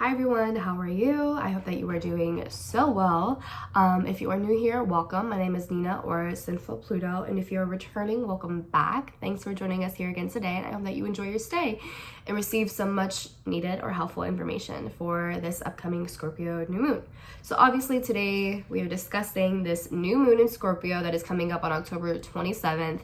Hi everyone, how are you? I hope that you are doing so well. If you are new here, welcome. My name is Nina, or Sinfulpluto, and if you're returning, welcome back. Thanks for joining us here again today, and I hope that you enjoy your stay and receive some much needed or helpful information for this upcoming Scorpio new moon. So obviously today we are discussing this new moon in Scorpio that is coming up on October 27th.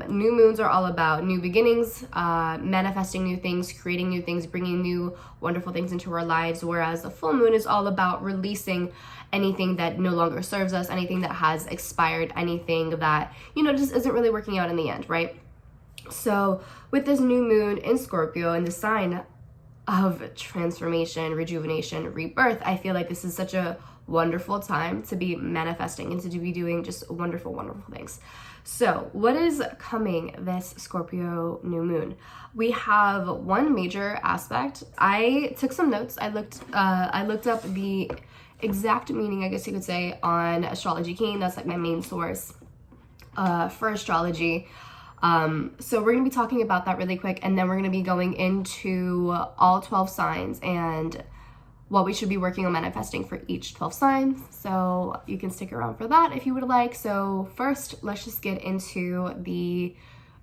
New moons are all about new beginnings, manifesting new things, creating new things, bringing new wonderful things into our lives, whereas the full moon is all about releasing anything that no longer serves us, anything that has expired, anything that, just isn't really working out in the end, right? So with this new moon in Scorpio and the sign of transformation, rejuvenation, rebirth, I feel like this is such a wonderful time to be manifesting and to be doing just wonderful, wonderful things. So what is coming this Scorpio new moon? We have one major aspect. I took some notes. I looked up the exact meaning, I guess you could say, on Astrology King. That's like my main source for astrology. So we're going to be talking about that really quick, and then we're going to be going into all 12 signs and what we should be working on manifesting for each 12 signs. So you can stick around for that if you would like. So first, let's just get into the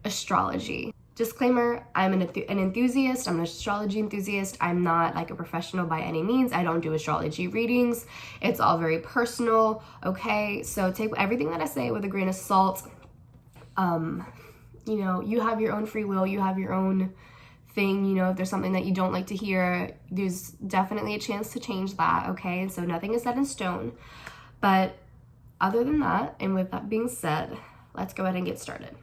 astrology. Disclaimer, I'm an enthusiast. I'm an astrology enthusiast. I'm not like a professional by any means. I don't do astrology readings. It's all very personal, okay? So take everything that I say with a grain of salt. You have your own free will. You have your own thing. If there's something that you don't like to hear, there's definitely a chance to change that, okay? And so nothing is set in stone. But other than that, and with that being said, let's go ahead and get started.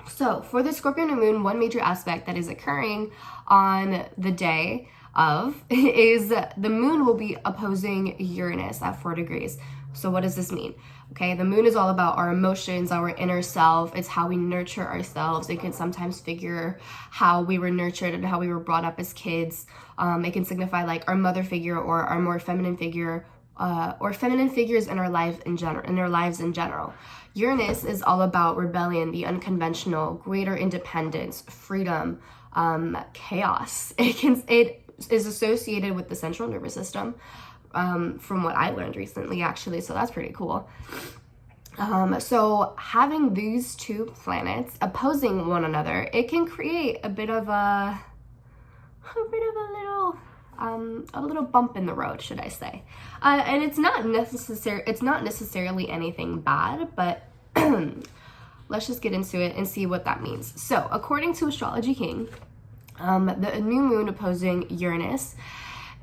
So for the Scorpio new moon, one major aspect that is occurring on the day of is the moon will be opposing Uranus at 4 degrees. So what does this mean? Okay, the moon is all about our emotions, our inner self. It's how we nurture ourselves. It can sometimes figure how we were nurtured and how we were brought up as kids. It can signify like our mother figure or our more feminine figure, or feminine figures in our lives in general. Uranus is all about rebellion, the unconventional, greater independence, freedom, chaos. It is associated with the central nervous system. From what I learned recently, actually, so that's pretty cool. So having these two planets opposing one another, it can create a bit of a little bump in the road, should I say? And it's not necessarily anything bad, but let's just get into it and see what that means. So according to Astrology King, the new moon opposing Uranus,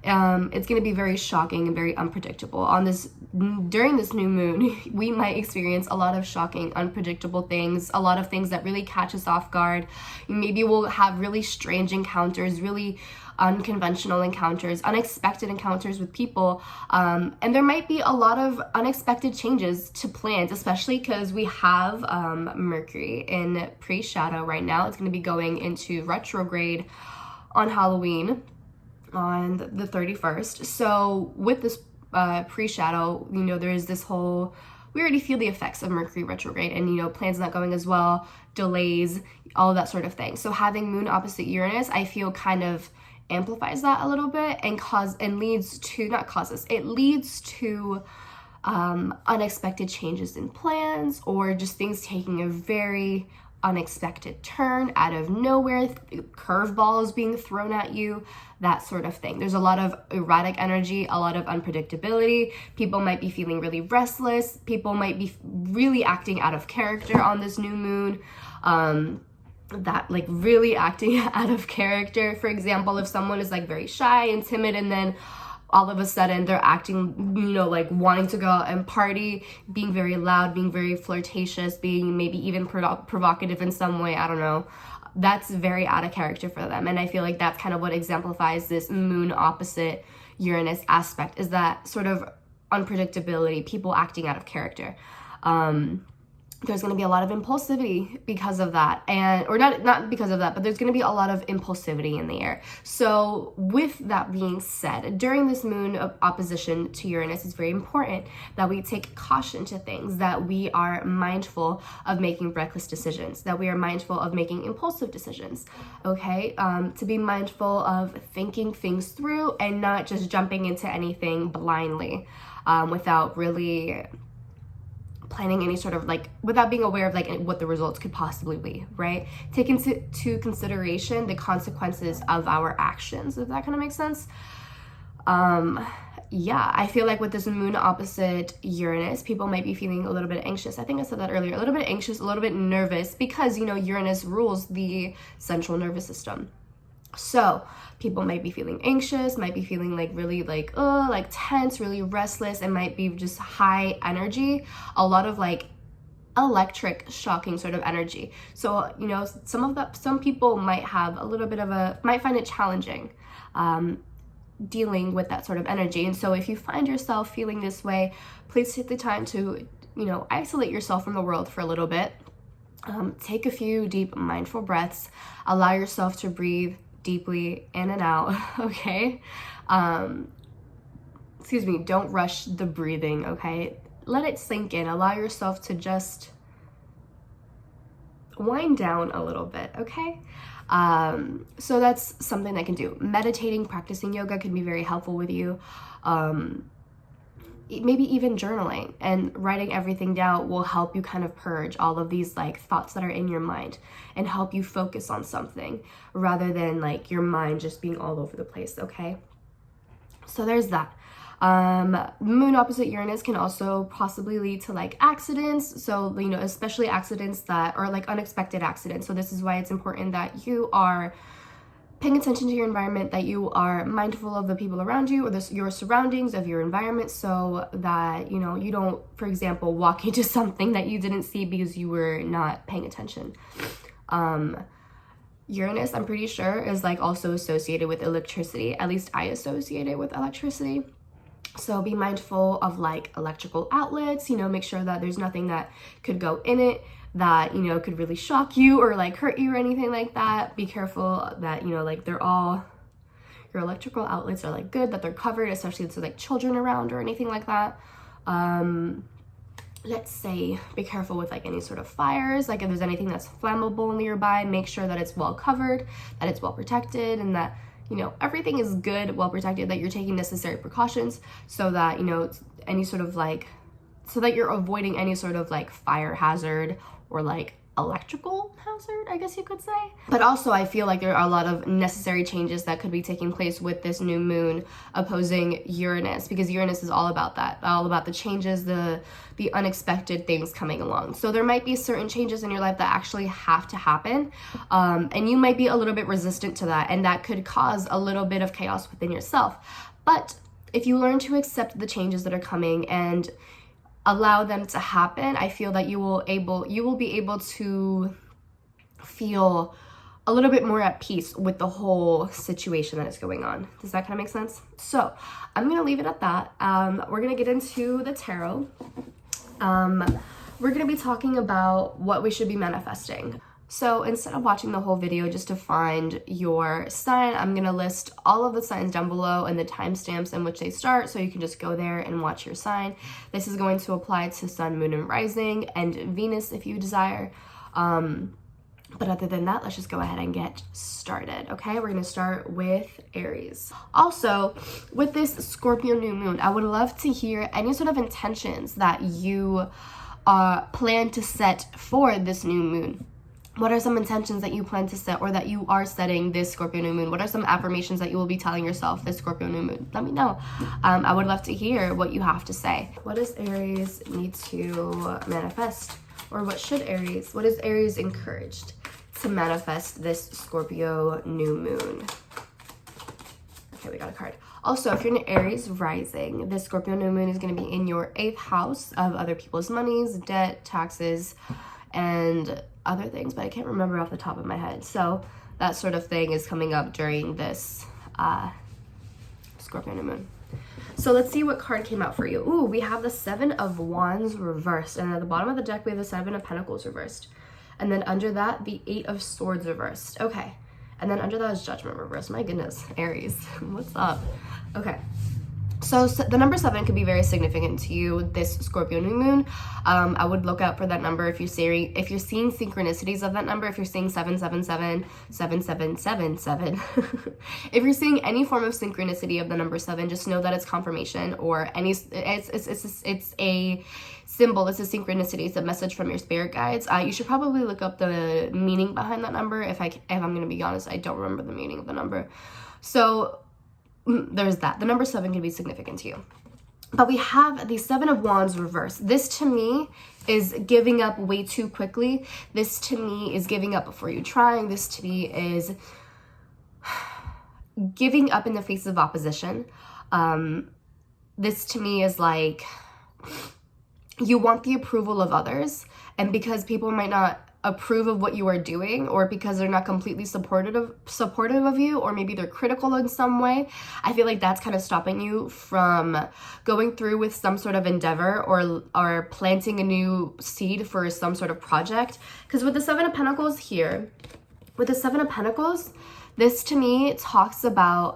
it's going to be very shocking and very unpredictable. During this new moon, we might experience a lot of shocking, unpredictable things, a lot of things that really catch us off guard. Maybe we'll have really strange encounters, really unconventional encounters, unexpected encounters with people, and there might be a lot of unexpected changes to plans, especially because we have Mercury in pre-shadow right now. It's going to be going into retrograde on Halloween on the 31st. So with this pre-shadow, there's this whole, we already feel the effects of Mercury retrograde and, plans not going as well, delays, all of that sort of thing. So having moon opposite Uranus, I feel kind of amplifies that a little bit and leads to unexpected changes in plans, or just things taking a very unexpected turn out of nowhere, curveballs being thrown at you, that sort of thing. There's a lot of erratic energy, a lot of unpredictability. People might be feeling really restless. People might be really acting out of character on this new moon. Really acting out of character. For example, if someone is like very shy and timid, and then all of a sudden they're acting, like wanting to go out and party, being very loud, being very flirtatious, being maybe even provocative in some way, I don't know. That's very out of character for them. And I feel like that's kind of what exemplifies this moon opposite Uranus aspect, is that sort of unpredictability, people acting out of character. there's going to be a lot of impulsivity because of that, and or not because of that, but there's going to be a lot of impulsivity in the air. So with that being said, during this moon opposition to Uranus, it's very important that we take caution to things, that we are mindful of making reckless decisions, that we are mindful of making impulsive decisions, okay? To be mindful of thinking things through and not just jumping into anything blindly without really planning any sort of like, without being aware of like what the results could possibly be, right? Take into consideration the consequences of our actions, if that kind of makes sense. Yeah, I feel like with this moon opposite Uranus, people might be feeling a little bit anxious. I think I said that earlier, a little bit anxious, a little bit nervous, because, you know, Uranus rules the central nervous system. So people might be feeling anxious, might be feeling like really like tense, really restless. It might be just high energy, a lot of like electric shocking sort of energy. So, you know, some people might have a little bit of might find it challenging dealing with that sort of energy. And so if you find yourself feeling this way, please take the time to, you know, isolate yourself from the world for a little bit. Take a few deep mindful breaths, allow yourself to breathe deeply in and out, okay? Excuse me, don't rush the breathing, okay? Let it sink in. Allow yourself to just wind down a little bit, okay? So that's something that I can do. Meditating, practicing yoga can be very helpful with you. Maybe even journaling and writing everything down will help you kind of purge all of these like thoughts that are in your mind and help you focus on something rather than like your mind just being all over the place, okay? So there's that. Moon opposite Uranus can also possibly lead to like accidents. So, you know, especially accidents that are like unexpected accidents. So this is why it's important that you are paying attention to your environment, that you are mindful of the people around you or your surroundings of your environment, so that, you know, you don't, for example, walk into something that you didn't see because you were not paying attention. Uranus, I'm pretty sure, is like also associated with electricity. At least I associate it with electricity. So be mindful of like electrical outlets, you know, make sure that there's nothing that could go in it that, you know, could really shock you or like hurt you or anything like that. Be careful that, you know, like your electrical outlets are like good, that they're covered, especially if there's like children around or anything like that. Let's say be careful with like any sort of fires, like if there's anything that's flammable nearby, make sure that it's well covered, that it's well protected, and that, you know, everything is good, well protected, that you're taking necessary precautions so that, you know, any sort of like, so that you're avoiding any sort of like fire hazard or like electrical hazard, I guess you could say. But also I feel like there are a lot of necessary changes that could be taking place with this new moon opposing Uranus, because Uranus is all about that, all about the changes, the unexpected things coming along. So there might be certain changes in your life that actually have to happen, and you might be a little bit resistant to that, and that could cause a little bit of chaos within yourself. But if you learn to accept the changes that are coming and allow them to happen, I feel that you will be able to feel a little bit more at peace with the whole situation that is going on. Does that kind of make sense? So I'm gonna leave it at that. We're gonna get into the tarot. We're gonna be talking about what we should be manifesting. So instead of watching the whole video just to find your sign, I'm going to list all of the signs down below and the timestamps in which they start, so you can just go there and watch your sign. This is going to apply to Sun, Moon, and Rising, and Venus if you desire. But other than that, let's just go ahead and get started, okay? We're going to start with Aries. Also, with this Scorpio New Moon, I would love to hear any sort of intentions that you plan to set for this new moon. What are some intentions that you plan to set or that you are setting this Scorpio New Moon? What are some affirmations that you will be telling yourself this Scorpio New Moon? Let me know. I would love to hear what you have to say. What does Aries need to manifest? Or what is Aries encouraged to manifest this Scorpio New Moon? Okay, we got a card. Also, if you're an Aries rising, this Scorpio New Moon is going to be in your 8th house of other people's monies, debt, taxes, and other things, but I can't remember off the top of my head. So that sort of thing is coming up during this Scorpio New Moon. So let's see what card came out for you. Ooh, we have the Seven of Wands reversed. And at the bottom of the deck, we have the Seven of Pentacles reversed. And then under that, the Eight of Swords reversed. Okay. And then under that is Judgment reversed. My goodness, Aries, what's up? Okay. So the number 7 could be very significant to you this Scorpio New Moon. I would look out for that number if you're seeing synchronicities of that number. If you're seeing 777, 7777, if you're seeing any form of synchronicity of the number 7, just know that it's confirmation or it's a symbol. It's a synchronicity. It's a message from your spirit guides. You should probably look up the meaning behind that number. If I'm going to be honest, I don't remember the meaning of the number. So there's that. The number 7 can be significant to you. But we have the Seven of Wands reversed. This to me is giving up way too quickly. This to me is giving up before you trying. This to me is giving up in the face of opposition. This to me is like you want the approval of others, and because people might not approve of what you are doing, or because they're not completely supportive of you, or maybe they're critical in some way, I feel like that's kind of stopping you from going through with some sort of endeavor or planting a new seed for some sort of project. Because with the Seven of Pentacles here, with the Seven of Pentacles, this to me talks about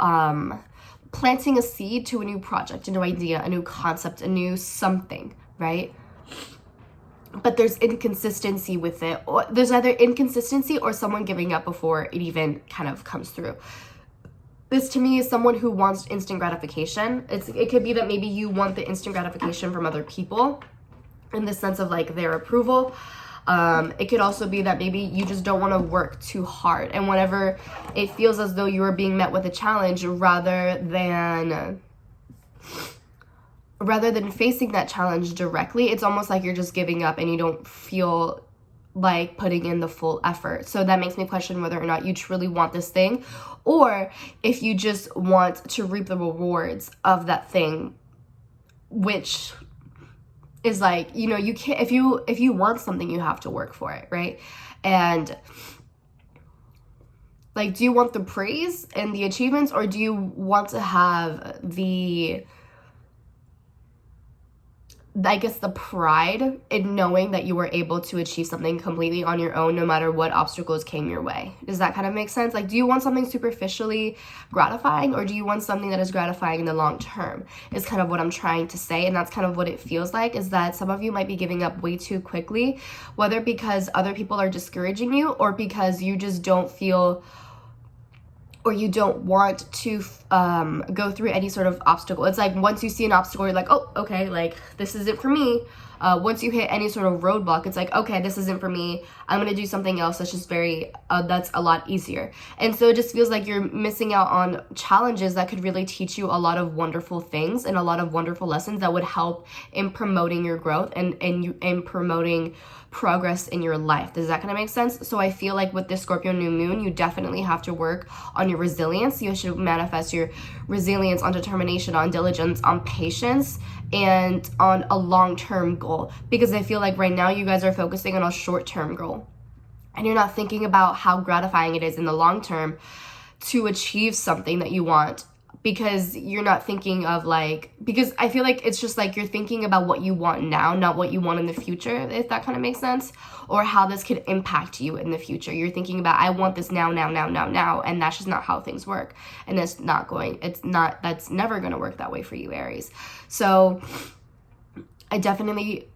planting a seed to a new project, a new idea, a new concept, a new something, right? But there's inconsistency with it. Or there's either inconsistency or someone giving up before it even kind of comes through. This to me is someone who wants instant gratification. It could be that maybe you want the instant gratification from other people in the sense of like their approval. It could also be that maybe you just don't want to work too hard. And whenever it feels as though you are being met with a challenge, rather than facing that challenge directly, it's almost like you're just giving up and you don't feel like putting in the full effort. So that makes me question whether or not you truly want this thing, or if you just want to reap the rewards of that thing, which is like, you know, you can't, if you want something, you have to work for it, right? And like, do you want the praise and the achievements, or do you want to have the pride in knowing that you were able to achieve something completely on your own, no matter what obstacles came your way? Does that kind of make sense? Like, do you want something superficially gratifying, or do you want something that is gratifying in the long term, is kind of what I'm trying to say. And that's kind of what it feels like, is that some of you might be giving up way too quickly, whether because other people are discouraging you, or because you just don't feel, or you don't want to go through any sort of obstacle. It's like once you see an obstacle, you're like, oh, okay, like this isn't for me. Once you hit any sort of roadblock, it's like, okay, this isn't for me. I'm gonna do something else that's just that's a lot easier. And so it just feels like you're missing out on challenges that could really teach you a lot of wonderful things and a lot of wonderful lessons that would help in promoting your growth and in promoting progress in your life. Does that kind of make sense? So I feel like with this Scorpio New Moon, you definitely have to work on your resilience. You should manifest your resilience on determination, on diligence, on patience, and on a long-term goal. Because I feel like right now you guys are focusing on a short-term goal, and you're not thinking about how gratifying it is in the long term to achieve something that you want, because you're not thinking of because I feel like it's just like you're thinking about what you want now, not what you want in the future, if that kind of makes sense, or how this could impact you in the future. You're thinking about, I want this now, and that's just not how things work. And that's never going to work that way for you, Aries. So I definitely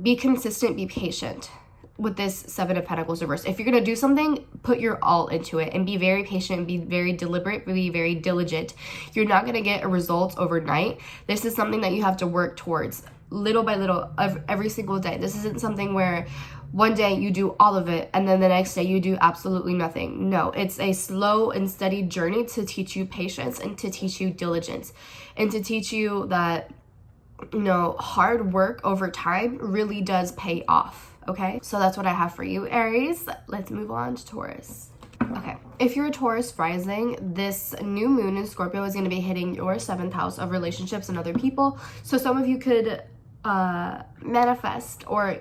be consistent, be patient with this Seven of Pentacles reversed. If you're going to do something, put your all into it and be very patient, be very deliberate, be very diligent. You're not going to get a result overnight. This is something that you have to work towards little by little every single day. This isn't something where one day you do all of it and then the next day you do absolutely nothing. No, it's a slow and steady journey to teach you patience and to teach you diligence and to teach you that, you know, hard work over time really does pay off. Okay, so that's what I have for you, Aries. Let's move on to Taurus. Okay, if you're a Taurus rising, this new moon in Scorpio is going to be hitting your 7th house of relationships and other people. So some of you could manifest, or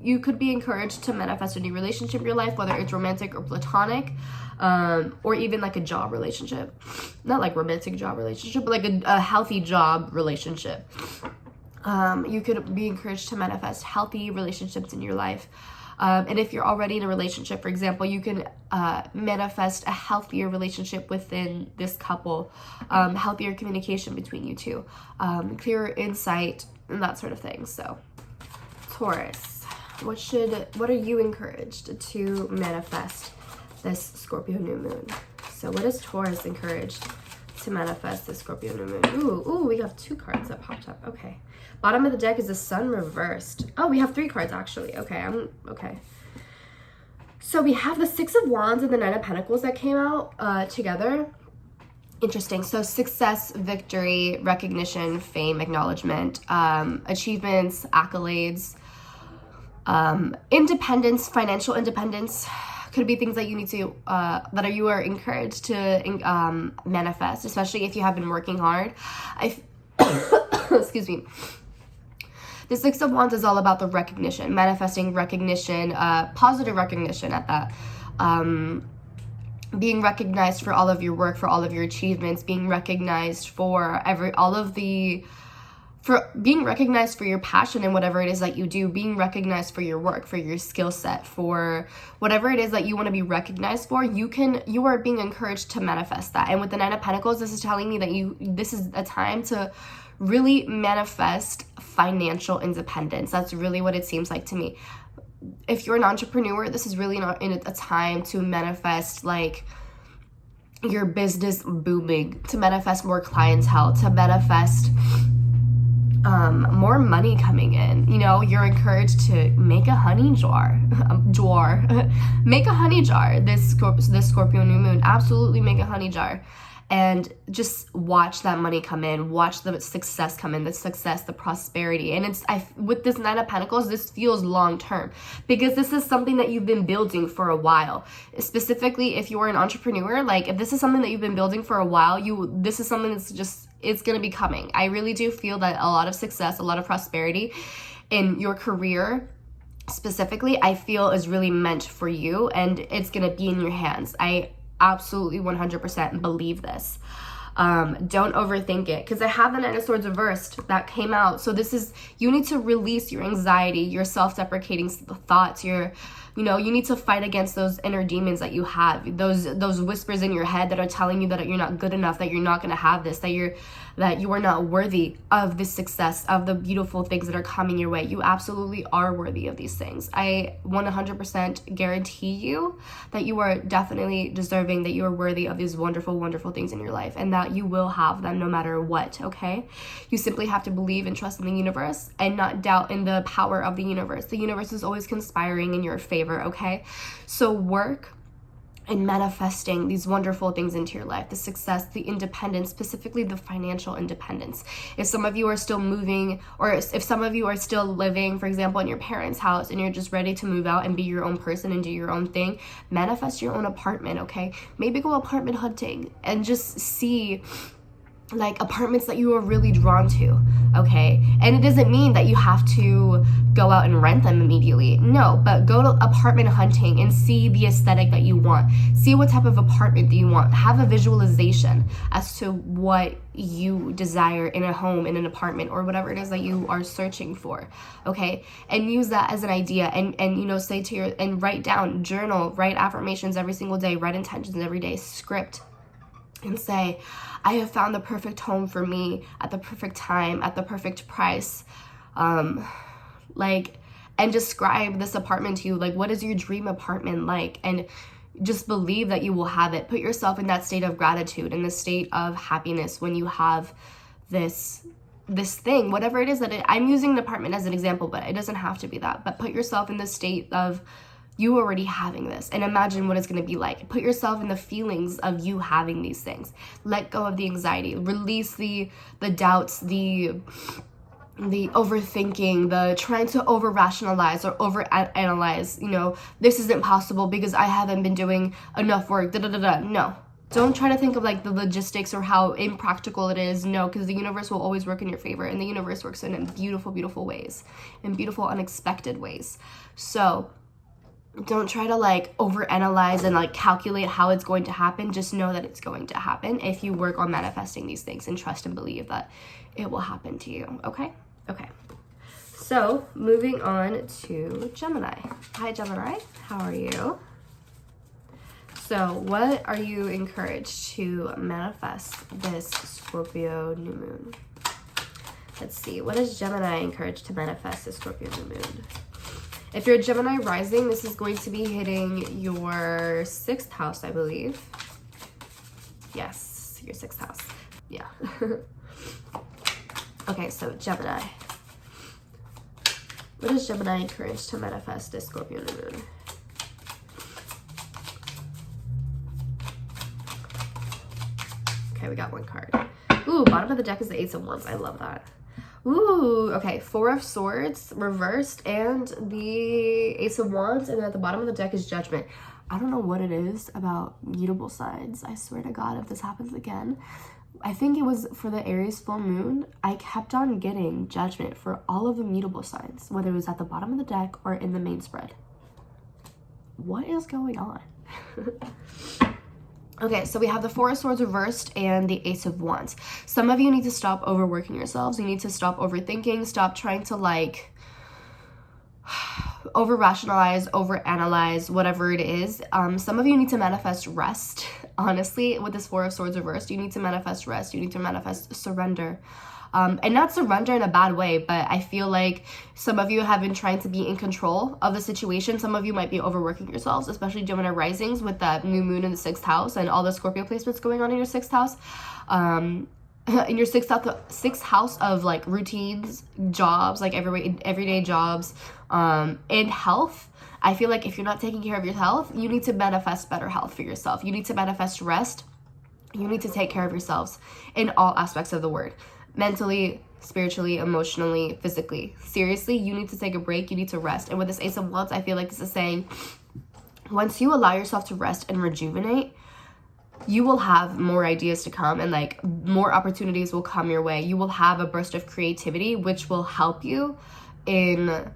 you could be encouraged to manifest a new relationship in your life, whether it's romantic or platonic, or even like a job relationship. Not like romantic job relationship, but like a healthy job relationship. You could be encouraged to manifest healthy relationships in your life. And if you're already in a relationship, for example, you can manifest a healthier relationship within this couple, healthier communication between you two, clearer insight, and that sort of thing. So, Taurus, what are you encouraged to manifest this Scorpio New Moon? So, what is Taurus encouraged to manifest this Scorpio New Moon? Ooh, we have 2 cards that popped up. Okay. Bottom of the deck is the Sun reversed. Oh, we have 3 cards actually. Okay. So we have the 6 of Wands and the 9 of Pentacles that came out together. Interesting. So success, victory, recognition, fame, acknowledgement, achievements, accolades, independence, financial independence. Could be things that you need to, you are encouraged to manifest, especially if you have been working hard. Excuse me. The 6 of Wands is all about the recognition, manifesting recognition, positive recognition at that. Being recognized for all of your work, for all of your achievements, being recognized for being recognized for your passion and whatever it is that you do, being recognized for your work, for your skill set, for whatever it is that you want to be recognized for, you are being encouraged to manifest that. And with the 9 of Pentacles, this is telling me that this is a time to really manifest financial independence. That's really what it seems like to me. If you're an entrepreneur, this is really not in a time to manifest like your business booming, to manifest more clientele, to manifest more money coming in. You know, you're encouraged to make a honey jar. Make a honey jar this Scorpio New Moon. Absolutely make a honey jar. And just watch that money come in, watch the success come in, the success, the prosperity. And with this 9 of Pentacles, this feels long term because this is something that you've been building for a while. Specifically, if you're an entrepreneur, like if this is something that you've been building for a while, this is something that's just, it's going to be coming. I really do feel that a lot of success, a lot of prosperity in your career specifically, I feel is really meant for you, and it's going to be in your hands. I absolutely 100% believe this. Don't overthink it, because I have the 9 of Swords reversed that came out. So this is, you need to release your anxiety, your self-deprecating thoughts, you need to fight against those inner demons that you have, those whispers in your head that are telling you that you're not good enough, that you're not going to have this, that you are not worthy of this success, of the beautiful things that are coming your way. You absolutely are worthy of these things. I 100% guarantee you that you are definitely deserving, that you are worthy of these wonderful, wonderful things in your life, and that you will have them no matter what, okay? You simply have to believe and trust in the universe and not doubt in the power of the universe. The universe is always conspiring in your favor, okay? So work and manifesting these wonderful things into your life, the success, the independence, specifically the financial independence. If some of you are still moving, or if some of you are still living, for example, in your parents' house and you're just ready to move out and be your own person and do your own thing, manifest your own apartment, okay? Maybe go apartment hunting and just see like apartments that you are really drawn to, okay? And it doesn't mean that you have to go out and rent them immediately. No, but go to apartment hunting and see the aesthetic that you want. See what type of apartment that you want. Have a visualization as to what you desire in a home, in an apartment, or whatever it is that you are searching for, okay? And use that as an idea, and say and write down, journal, write affirmations every single day, write intentions every day, script, and say, I have found the perfect home for me at the perfect time, at the perfect price. And describe this apartment to you. Like, what is your dream apartment like? And just believe that you will have it. Put yourself in that state of gratitude, in the state of happiness when you have this thing, whatever it is I'm using an apartment as an example, but it doesn't have to be that. But put yourself in the state of you already having this, and imagine what it's going to be like. Put yourself in the feelings of you having these things. Let go of the anxiety, release the doubts, the overthinking, the trying to over rationalize or over analyze, this isn't possible because I haven't been doing enough work, No, Don't try to think of like the logistics or how impractical it is. No, because the universe will always work in your favor, and the universe works in beautiful, beautiful ways, in beautiful, unexpected ways. So don't try to like overanalyze and like calculate how it's going to happen. Just know that it's going to happen if you work on manifesting these things and trust and believe that it will happen to you. Okay? Okay. So moving on to Gemini. Hi, Gemini. How are you? So what are you encouraged to manifest this Scorpio new moon? Let's see. What is Gemini encouraged to manifest this Scorpio new moon? If you're a Gemini rising, this is going to be hitting your 6th house, I believe. Yes, your 6th house. Yeah. Okay, so Gemini. What is Gemini encouraged to manifest this Scorpio new moon? Okay, we got one card. Ooh, bottom of the deck is the Ace of Wands. I love that. Ooh, okay. 4 of Swords reversed and the Ace of Wands, and then at the bottom of the deck is Judgment. I don't know what it is about mutable signs. I swear to God, if this happens again. I think it was for the Aries full moon. I kept on getting Judgment for all of the mutable signs, whether it was at the bottom of the deck or in the main spread. What is going on? Okay, so we have the 4 of Swords reversed and the Ace of Wands. Some of you need to stop overworking yourselves. You need to stop overthinking. Stop trying to like over-rationalize, over-analyze, whatever it is. Some of you need to manifest rest. Honestly, with this 4 of Swords reversed, you need to manifest rest. You need to manifest surrender. And not surrender in a bad way, but I feel like some of you have been trying to be in control of the situation. Some of you might be overworking yourselves, especially Gemini risings with that new moon in the 6th house and all the Scorpio placements going on in your 6th house. In your 6th house of like routines, jobs, like everyday jobs, and health. I feel like if you're not taking care of your health, you need to manifest better health for yourself. You need to manifest rest. You need to take care of yourselves in all aspects of the word. Mentally, spiritually, emotionally, physically. Seriously, you need to take a break. You need to rest. And with this Ace of Wands, I feel like this is saying, once you allow yourself to rest and rejuvenate, you will have more ideas to come and like more opportunities will come your way. You will have a burst of creativity, which will help you in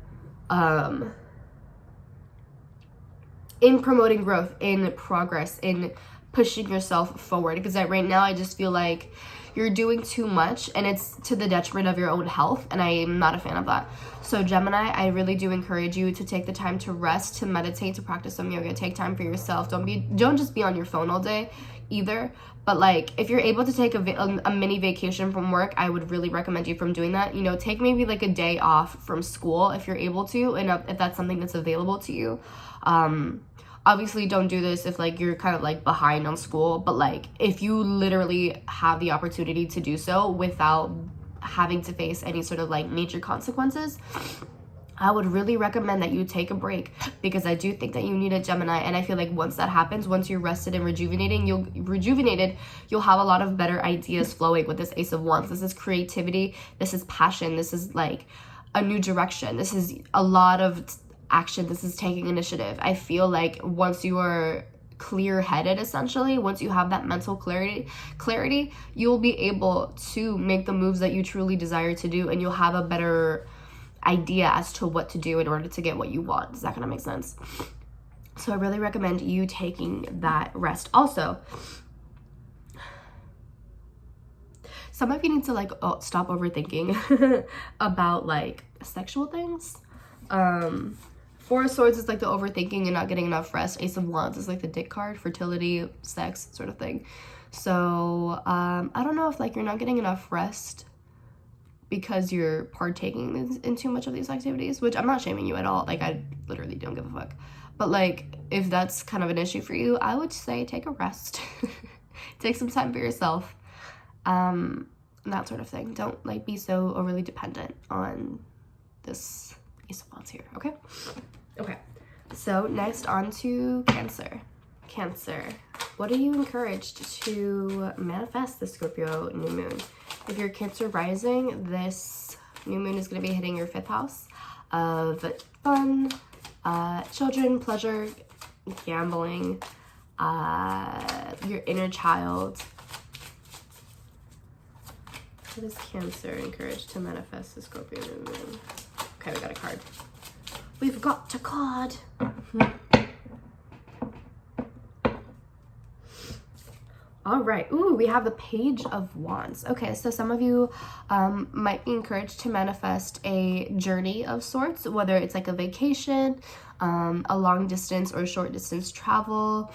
promoting growth, in progress, in pushing yourself forward. Because right now, I just feel like you're doing too much and it's to the detriment of your own health, and I am not a fan of that. So Gemini, I really do encourage you to take the time to rest, to meditate, to practice some yoga. Take time for yourself. Don't just be on your phone all day either. But like, if you're able to take a mini vacation from work, I would really recommend you from doing that. You know, take maybe like a day off from school if you're able to, and if that's something that's available to you. Obviously, don't do this if like you're kind of like behind on school, but like if you literally have the opportunity to do so without having to face any sort of like major consequences, I would really recommend that you take a break, because I do think that you need a Gemini. And I feel like once that happens, once you're rested and you'll have a lot of better ideas flowing with this Ace of Wands. This is creativity. This is passion. This is like a new direction. This is a lot of action. This is taking initiative. I feel like once you are clear-headed, essentially, once you have that mental clarity, you'll be able to make the moves that you truly desire to do, and you'll have a better idea as to what to do in order to get what you want. Does that kind of make sense? So I really recommend you taking that rest. Also, some of you need to like stop overthinking about like sexual things. 4 of Swords is like the overthinking and not getting enough rest. Ace of Wands is like the dick card, fertility, sex sort of thing. So I don't know if like you're not getting enough rest because you're partaking in too much of these activities, which I'm not shaming you at all. Like, I literally don't give a fuck. But like, if that's kind of an issue for you, I would say take a rest. Take some time for yourself. That sort of thing. Don't like be so overly dependent on this Ace of Wands here, okay? Okay, so next on to Cancer. Cancer, what are you encouraged to manifest this Scorpio new moon? If you're Cancer rising, this new moon is going to be hitting your 5th house of fun, children, pleasure, gambling, your inner child. What is Cancer encouraged to manifest the Scorpio New Moon? Okay, we got a card. We've got a card. All right. Ooh, we have the Page of Wands. Okay, so some of you might be encouraged to manifest a journey of sorts, whether it's like a vacation, a long distance or short distance travel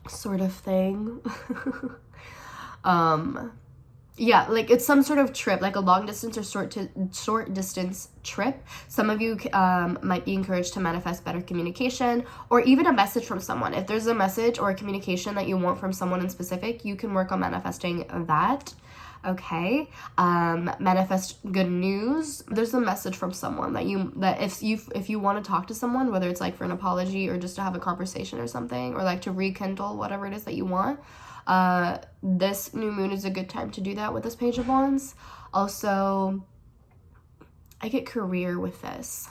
sort of thing. Yeah, like it's some sort of trip, like a long distance or short distance trip. Some of you might be encouraged to manifest better communication, or even a message from someone. If there's a message or a communication that you want from someone in specific, you can work on manifesting that. Okay, manifest good news. There's a message from someone that if you want to talk to someone, whether it's like for an apology or just to have a conversation or something, or like to rekindle whatever it is that you want. This new moon is a good time to do that with this Page of Wands. Also, I get career with this.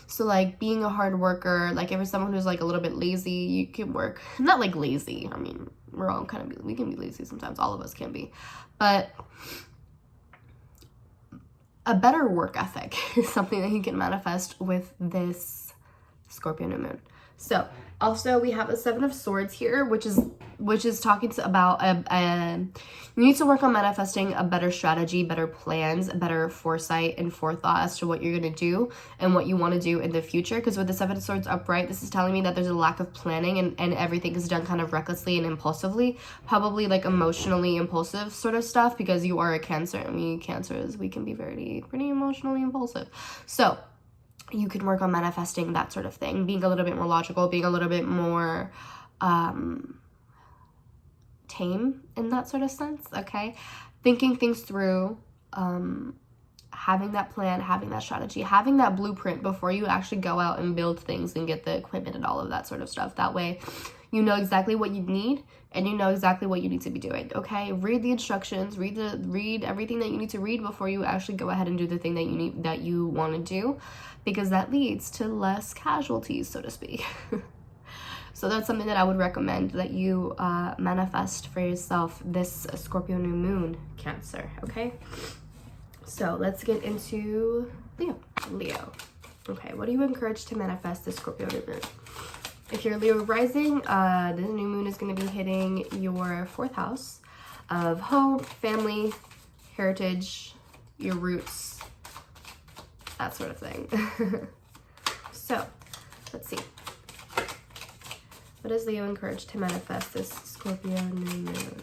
So like being a hard worker, like if you're someone who's like a little bit lazy, you can work, not like lazy. I mean, we're all kind of, we can be lazy sometimes. All of us can be, but a better work ethic is something that you can manifest with this Scorpio New Moon. So also we have a Seven of Swords here, which is talking about you need to work on manifesting a better strategy, better plans, better foresight and forethought as to what you're going to do and what you want to do in the future. Because with the Seven of Swords upright, this is telling me that there's a lack of planning and everything is done kind of recklessly and impulsively, probably like emotionally impulsive sort of stuff, because you are a Cancer, and we Cancers, we can be pretty emotionally impulsive. So you can work on manifesting that sort of thing, being a little bit more logical, being a little bit more tame in that sort of sense, okay? Thinking things through, having that plan, having that strategy, having that blueprint before you actually go out and build things and get the equipment and all of that sort of stuff. That way you know exactly what you need and you know exactly what you need to be doing, okay? Read the instructions, read everything that you need to read before you actually go ahead and do the thing that you want to do, because that leads to less casualties, so to speak. So that's something that I would recommend that you manifest for yourself this Scorpio New Moon, Cancer, okay? So let's get into Leo. Okay, what are you encouraged to manifest this Scorpio New Moon? If you're Leo rising, the new moon is going to be hitting your 4th house of home, family, heritage, your roots, that sort of thing. So let's see. What is Leo encouraged to manifest this Scorpio New Moon?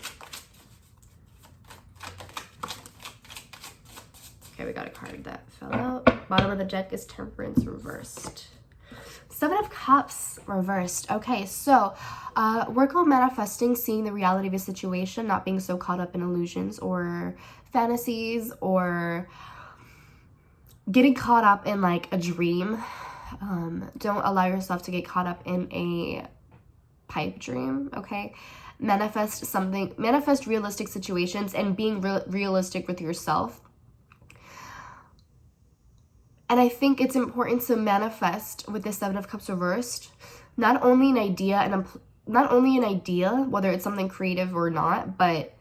Okay, we got a card that fell out. Bottom of the deck is Temperance reversed. 7 of Cups reversed. Okay, so work on manifesting, seeing the reality of a situation, not being so caught up in illusions or fantasies or getting caught up in like a dream. Don't allow yourself to get caught up in a pipe dream, okay? Manifest realistic situations and being realistic with yourself. And I think it's important to manifest with the 7 of Cups reversed, not only an idea, whether it's something creative or not, but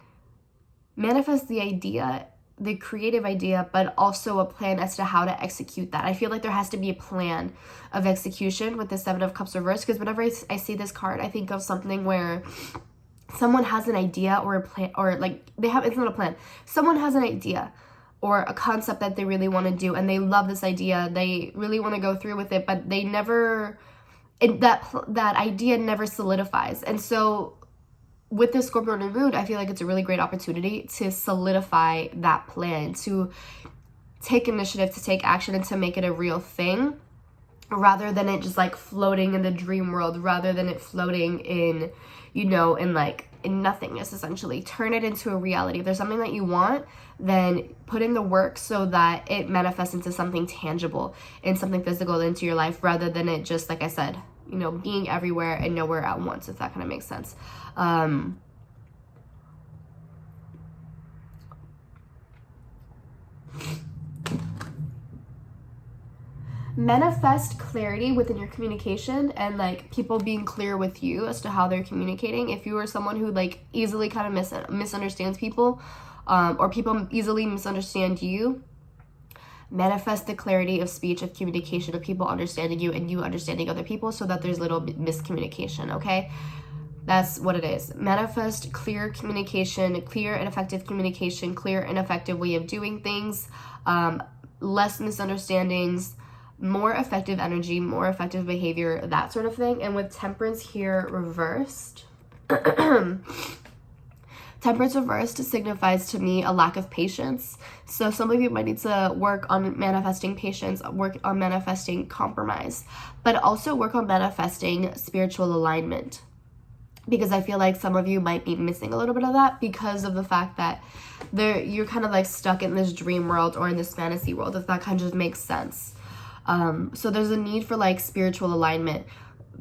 manifest the idea, the creative idea, but also a plan as to how to execute that. I feel like there has to be a plan of execution with the 7 of Cups reversed, because whenever I see this card, I think of something where someone has an idea or a plan, or like it's not a plan. Someone has an idea or a concept that they really want to do, and they love this idea. They really want to go through with it, but they never, that idea never solidifies. And so with this Scorpio New Moon, I feel like it's a really great opportunity to solidify that plan, to take initiative, to take action, and to make it a real thing, rather than it just like floating in the dream world, rather than it floating in, in nothingness, essentially. Turn it into a reality. If there's something that you want, then put in the work so that it manifests into something tangible and something physical into your life, rather than it just, like I said, being everywhere and nowhere at once, if that kind of makes sense. manifest clarity within your communication and like people being clear with you as to how they're communicating. If you are someone who like easily kind of misunderstands people, or people easily misunderstand you, manifest the clarity of speech, of communication, of people understanding you and you understanding other people, so that there's little miscommunication. Okay, that's what it is. Manifest clear communication, clear and effective communication, clear and effective way of doing things, less misunderstandings, more effective energy, more effective behavior, that sort of thing. And with Temperance here reversed, Temperance reversed signifies to me a lack of patience. So some of you might need to work on manifesting patience, work on manifesting compromise, but also work on manifesting spiritual alignment. Because I feel like some of you might be missing a little bit of that because of the fact that you're kind of like stuck in this dream world or in this fantasy world, if that kind of makes sense. So there's a need for like spiritual alignment.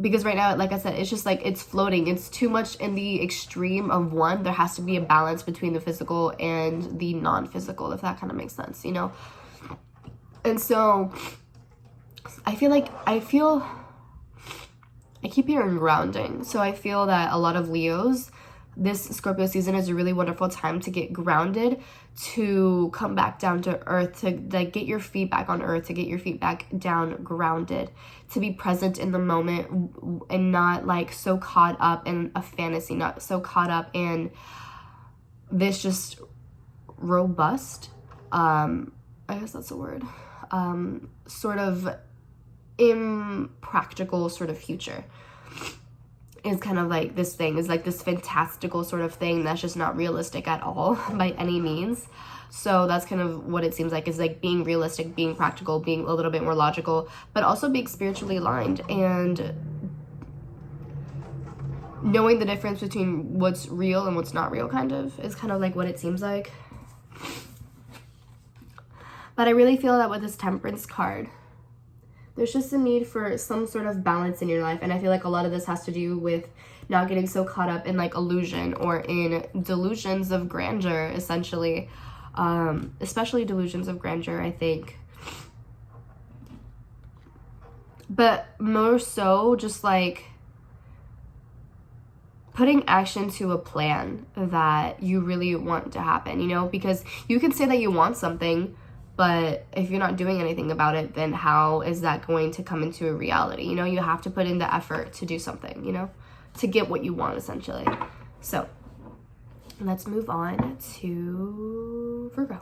Because right now, like I said, it's just like it's floating. It's too much in the extreme of one. There has to be a balance between the physical and the non-physical, if that kind of makes sense, you know? And so I keep hearing grounding. So I feel that a lot of Leos, this Scorpio season is a really wonderful time to get grounded, to come back down to earth, to like get your feet back on earth, to get your feet back down grounded, to be present in the moment and not like so caught up in a fantasy, not so caught up in this just robust, I guess that's a word, sort of impractical sort of future. Is kind of like this thing, is like this fantastical sort of thing that's just not realistic at all by any means. So that's kind of what it seems like, is like being realistic, being practical, being a little bit more logical, but also being spiritually aligned and knowing the difference between what's real and what's not real, kind of, is kind of like what it seems like. But I really feel that with this Temperance card, there's just a need for some sort of balance in your life. And I feel like a lot of this has to do with not getting so caught up in like illusion or in delusions of grandeur, essentially. Especially delusions of grandeur, I think. But more so just like putting action to a plan that you really want to happen, you know? Because you can say that you want something, but if you're not doing anything about it, then how is that going to come into a reality? You know, you have to put in the effort to do something, you know, to get what you want, essentially. So let's move on to Virgo.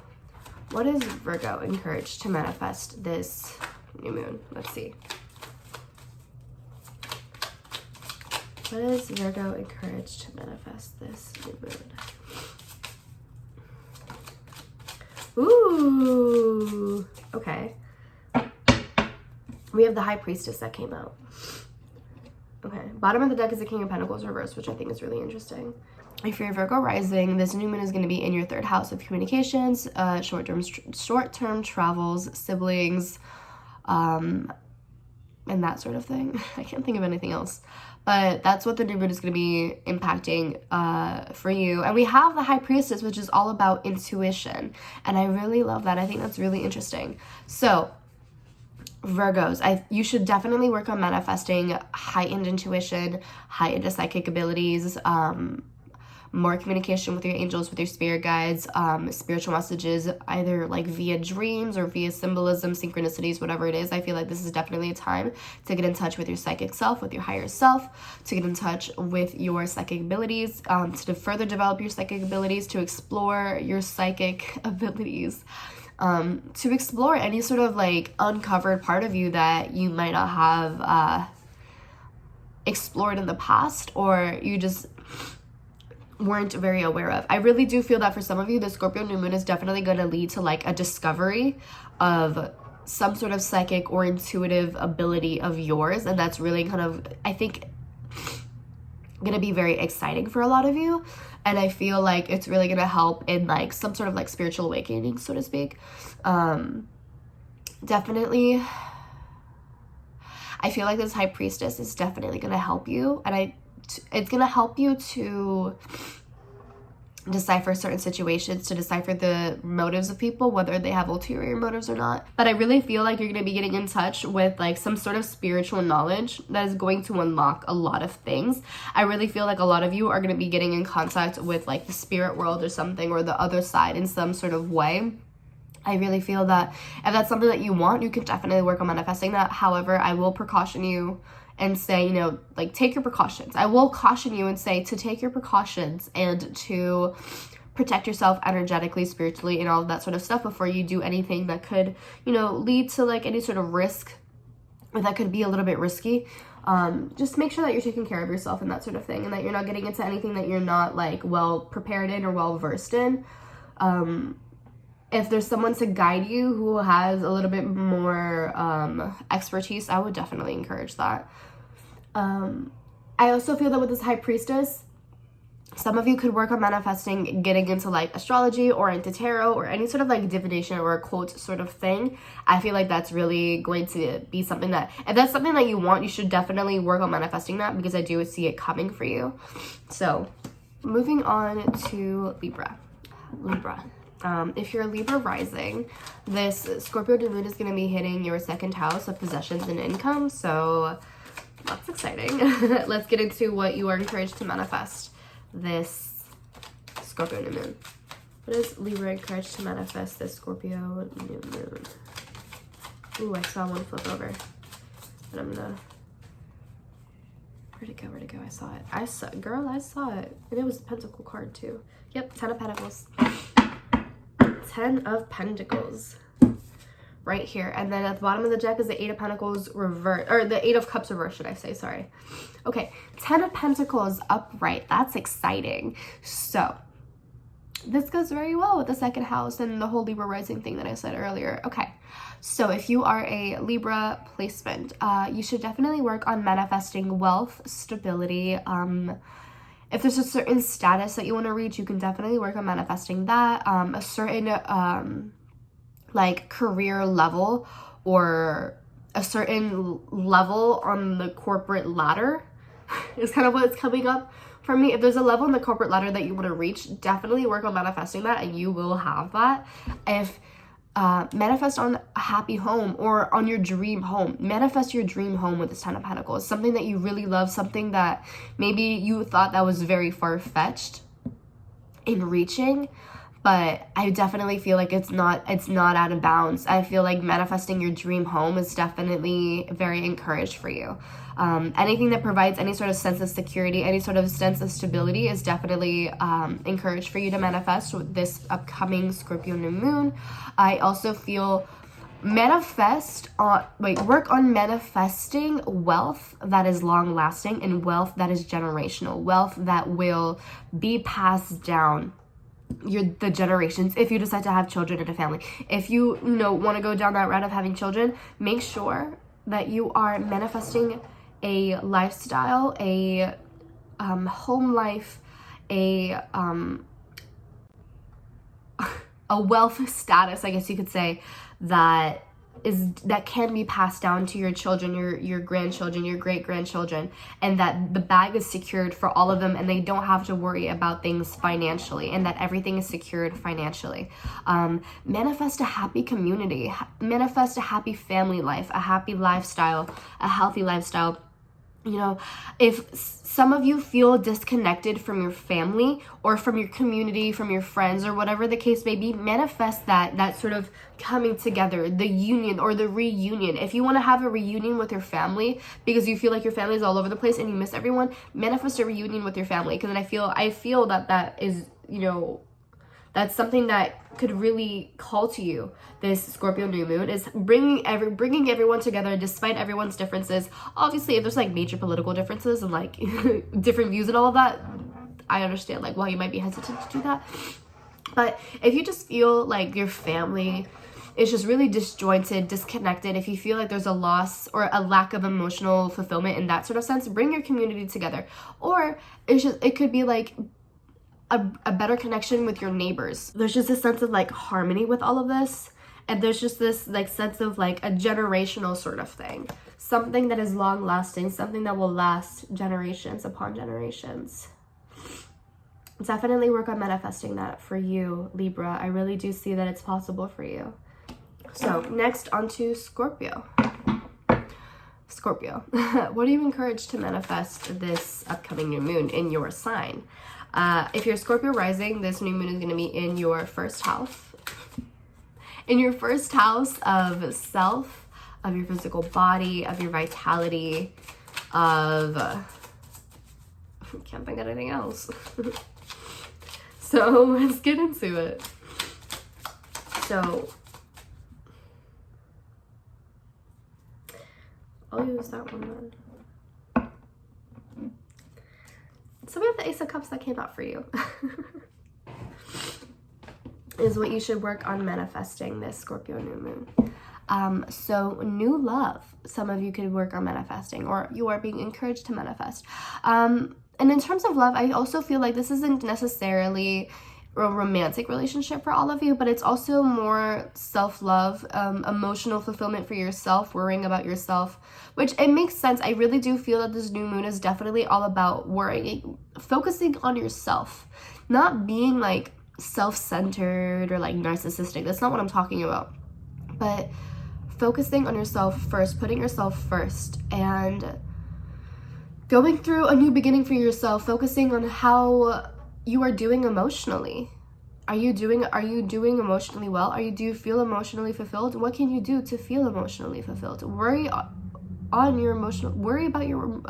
What is Virgo encouraged to manifest this new moon? Let's see. What is Virgo encouraged to manifest this new moon? Ooh, okay. We have the High Priestess that came out. Okay, bottom of the deck is the King of Pentacles reversed, which I think is really interesting. If you're Virgo rising, this new moon is going to be in your 3rd house of communications, short-term travels, siblings, and that sort of thing. I can't think of anything else. But that's what the new moon is going to be impacting for you. And we have the High Priestess, which is all about intuition. And I really love that. I think that's really interesting. So, Virgos, you should definitely work on manifesting heightened intuition, heightened psychic abilities, more communication with your angels, with your spirit guides, spiritual messages, either like via dreams or via symbolism, synchronicities, whatever it is. I feel like this is definitely a time to get in touch with your psychic self, with your higher self, to get in touch with your psychic abilities, to further develop your psychic abilities, to explore your psychic abilities, to explore any sort of like uncovered part of you that you might not have explored in the past, or you just weren't very aware of. I really do feel that for some of you, the Scorpio new moon is definitely going to lead to like a discovery of some sort of psychic or intuitive ability of yours, and that's really kind of, I think, going to be very exciting for a lot of you. And I feel like it's really going to help in like some sort of like spiritual awakening, so to speak. Definitely, I feel like this High Priestess is definitely going to help you, and it's going to help you to decipher certain situations, to decipher the motives of people, whether they have ulterior motives or not. But I really feel like you're going to be getting in touch with like some sort of spiritual knowledge that is going to unlock a lot of things. I really feel like a lot of you are going to be getting in contact with like the spirit world or something, or the other side in some sort of way. I really feel that if that's something that you want, you can definitely work on manifesting that. However, I will precaution you and say, you know, like, take your precautions. I will caution you and say to take your precautions and to protect yourself energetically, spiritually, and all of that sort of stuff before you do anything that could, you know, lead to like any sort of risk, or that could be a little bit risky. Just make sure that you're taking care of yourself and that sort of thing, and that you're not getting into anything that you're not like well prepared in or well versed in. If there's someone to guide you who has a little bit more expertise, I would definitely encourage that. I also feel that with this High Priestess, some of you could work on manifesting getting into like astrology or into tarot or any sort of like divination or occult sort of thing. I feel like that's really going to be something that, if that's something that you want, you should definitely work on manifesting that, because I do see it coming for you. So moving on to Libra. If you're a Libra rising, this Scorpio New Moon is going to be hitting your second house of possessions and income. So that's exciting. Let's get into what you are encouraged to manifest this Scorpio New Moon. What is Libra encouraged to manifest this Scorpio New Moon? Ooh, I saw one flip over. But I'm gonna... Where'd it go? I saw it. I saw it. And it was a Pentacle card too. Yep, 10 of Pentacles. 10 of Pentacles. Right here. And then at the bottom of the deck is the 8 of Pentacles reverse, or the 8 of Cups reverse, should I say, sorry. Okay, 10 of Pentacles upright. That's exciting. So, this goes very well with the second house and the whole Libra rising thing that I said earlier. Okay, so if you are a Libra placement, you should definitely work on manifesting wealth, stability. If there's a certain status that you want to reach, you can definitely work on manifesting that. A certain like career level, or a certain level on the corporate ladder is kind of what's coming up for me. If there's a level in the corporate ladder that you want to reach, definitely work on manifesting that, and you will have that. If manifest on a happy home or on your dream home. Manifest your dream home with this 10 of Pentacles. Something that you really love, something that maybe you thought that was very far-fetched in reaching, but I definitely feel like it's not out of bounds. I feel like manifesting your dream home is definitely very encouraged for you. Anything that provides any sort of sense of security, any sort of sense of stability is definitely encouraged for you to manifest with this upcoming Scorpio New Moon. I also feel work on manifesting wealth that is long lasting and wealth that is generational, wealth that will be passed down the generations. If you decide to have children in a family, if you want to go down that route of having children, make sure that you are manifesting a lifestyle, a home life, a wealth status, I guess you could say, that can be passed down to your children, your grandchildren, your great-grandchildren, and that the bag is secured for all of them and they don't have to worry about things financially, and that everything is secured financially. Manifest a happy community, manifest a happy family life, a happy lifestyle, a healthy lifestyle. If some of you feel disconnected from your family or from your community, from your friends, or whatever the case may be, manifest that sort of coming together, the union or the reunion. If you want to have a reunion with your family because you feel like your family is all over the place and you miss everyone, manifest a reunion with your family. Because then I feel that is, that's something that could really call to you. This Scorpio New Moon is bringing everyone together despite everyone's differences. Obviously, if there's like major political differences and like different views and all of that, I understand like why you might be hesitant to do that. But if you just feel like your family is just really disjointed, disconnected, if you feel like there's a loss or a lack of emotional fulfillment in that sort of sense, bring your community together. Or it could be like a better connection with your neighbors. There's just a sense of like harmony with all of this, and there's just this like sense of like a generational sort of thing, something that is long lasting, something that will last generations upon generations. definitely work on manifesting that for you, Libra. I really do see that it's possible for you. So next onto Scorpio. Scorpio, what are you encouraged to manifest this upcoming new moon in your sign? If you're Scorpio rising, this new moon is going to be in your first house. In your first house of self, of your physical body, of your vitality, of... I can't think of anything else. So let's get into it. So I'll use that one then. So we have the Ace of Cups that came out for you. Is what you should work on manifesting this Scorpio new moon. So new love, some of you could work on manifesting, or you are being encouraged to manifest. And in terms of love, I also feel like this isn't necessarily a romantic relationship for all of you, but it's also more self-love, emotional fulfillment for yourself, worrying about yourself, which it makes sense. I really do feel that this new moon is definitely all about worrying, focusing on yourself, not being like self-centered or like narcissistic. That's not what I'm talking about, but focusing on yourself first, putting yourself first, and going through a new beginning for yourself, focusing on how you are doing emotionally. Are you doing emotionally well? Do you feel emotionally fulfilled? What can you do to feel emotionally fulfilled? Worry about your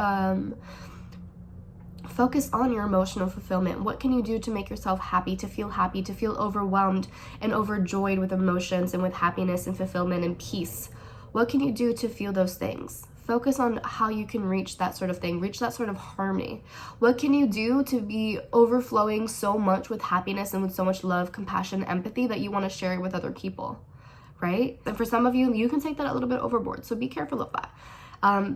focus on your emotional fulfillment. What can you do to make yourself happy, to feel overwhelmed and overjoyed with emotions and with happiness and fulfillment and peace? What can you do to feel those things? Focus on how you can reach that sort of thing, reach that sort of harmony. What can you do to be overflowing so much with happiness and with so much love, compassion, empathy that you want to share it with other people, right? And for some of you, you can take that a little bit overboard, so be careful of that.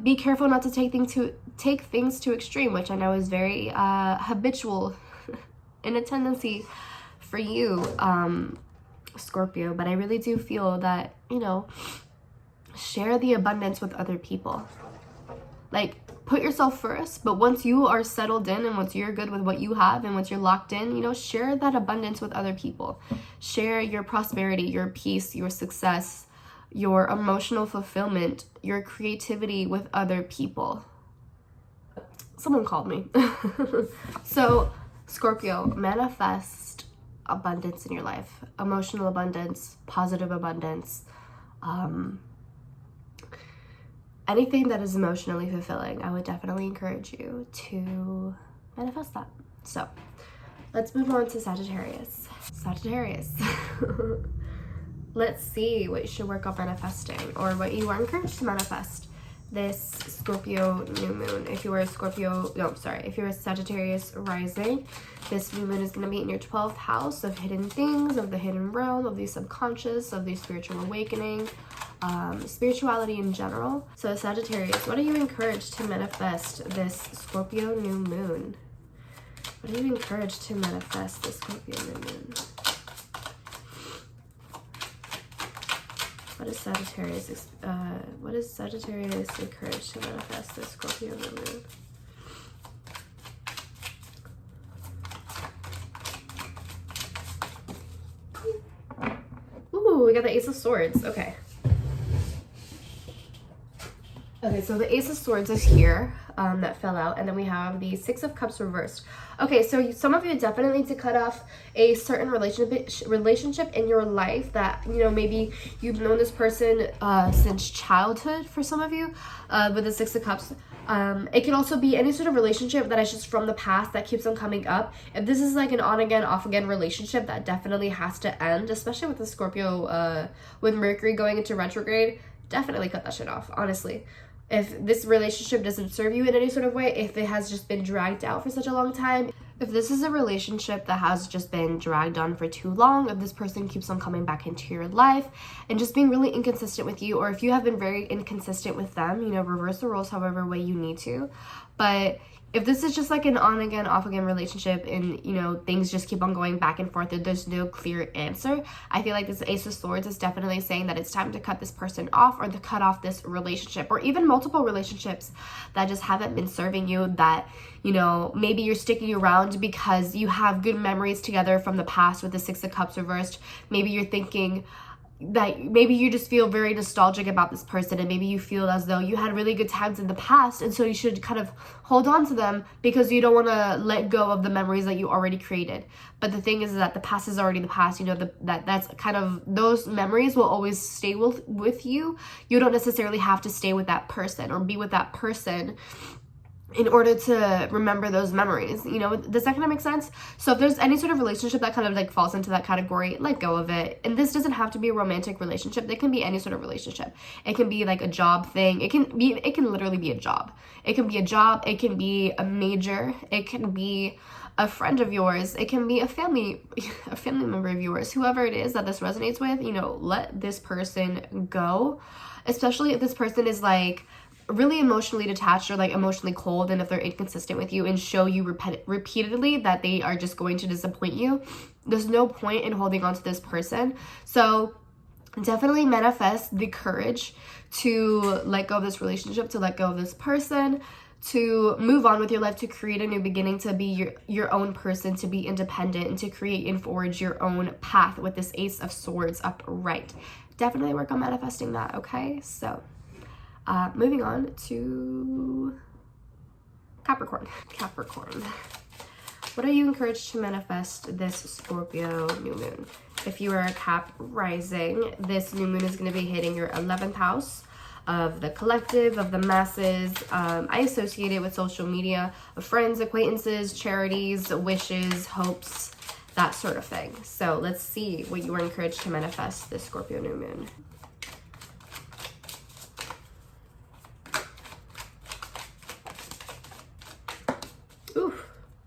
Be careful not to take things to extreme, which I know is very habitual in a tendency for you, Scorpio. But I really do feel that, you know, share the abundance with other people. Like, put yourself first, but once you are settled in and once you're good with what you have and once you're locked in, you know, share that abundance with other people. Share your prosperity, your peace, your success, your emotional fulfillment, your creativity with other people. Someone called me. So, Scorpio, manifest abundance in your life. Emotional abundance, positive abundance, anything that is emotionally fulfilling. I would definitely encourage you to manifest that. So, let's move on to Sagittarius. Sagittarius. Let's see what you should work on manifesting, or what you are encouraged to manifest this Scorpio new moon. If you are a if you're a Sagittarius rising, this new moon is going to be in your 12th house of hidden things, of the hidden realm, of the subconscious, of the spiritual awakening, spirituality in general. So Sagittarius, what are you encouraged to manifest this Scorpio new moon? What are you encouraged to manifest this Scorpio new moon? What is Sagittarius encouraged to manifest this Scorpio new moon? Ooh, we got the Ace of Swords. Okay. Okay, so the Ace of Swords is here, that fell out, and then we have the Six of Cups reversed. Okay, so some of you definitely need to cut off a certain relationship in your life that, you know, maybe you've known this person since childhood for some of you, with the Six of Cups. It can also be any sort of relationship that is just from the past that keeps on coming up. If this is like an on-again, off-again relationship, that definitely has to end, especially with the Scorpio, with Mercury going into retrograde. Definitely cut that shit off, honestly. If this relationship doesn't serve you in any sort of way, if it has just been dragged out for such a long time, if this is a relationship that has just been dragged on for too long, if this person keeps on coming back into your life and just being really inconsistent with you, or if you have been very inconsistent with them, you know, reverse the roles however way you need to. But if this is just like an on again, off again relationship and, you know, things just keep on going back and forth and there's no clear answer, I feel like this Ace of Swords is definitely saying that it's time to cut this person off, or to cut off this relationship, or even multiple relationships that just haven't been serving you, that, you know, maybe you're sticking around because you have good memories together from the past with the Six of Cups reversed. Maybe you're thinking that maybe you just feel very nostalgic about this person, and maybe you feel as though you had really good times in the past, and so you should kind of hold on to them because you don't want to let go of the memories that you already created. But the thing is that the past is already the past. You know, that's kind of, those memories will always stay with you. You don't necessarily have to stay with that person or be with that person in order to remember those memories. You know, does that kind of make sense? So if there's any sort of relationship that kind of like falls into that category, let go of it. And this doesn't have to be a romantic relationship. It can be any sort of relationship. It can be like a job thing. It can literally be a job. It can be a job. It can be a major. It can be a friend of yours. It can be a family member of yours. Whoever it is that this resonates with, you know, let this person go. Especially if this person is like really emotionally detached or like emotionally cold, and if they're inconsistent with you and show you repeatedly that they are just going to disappoint you, there's no point in holding on to this person. So definitely manifest the courage to let go of this relationship, to let go of this person, to move on with your life, to create a new beginning, to be your own person, to be independent, and to create and forge your own path with this Ace of Swords upright. Definitely work on manifesting that, okay? So moving on to Capricorn. What are you encouraged to manifest this Scorpio new moon? If you are a Cap rising, this new moon is going to be hitting your 11th house of the collective, of the masses. I associate it with social media, of friends, acquaintances, charities, wishes, hopes, that sort of thing. So let's see what you are encouraged to manifest this Scorpio new moon.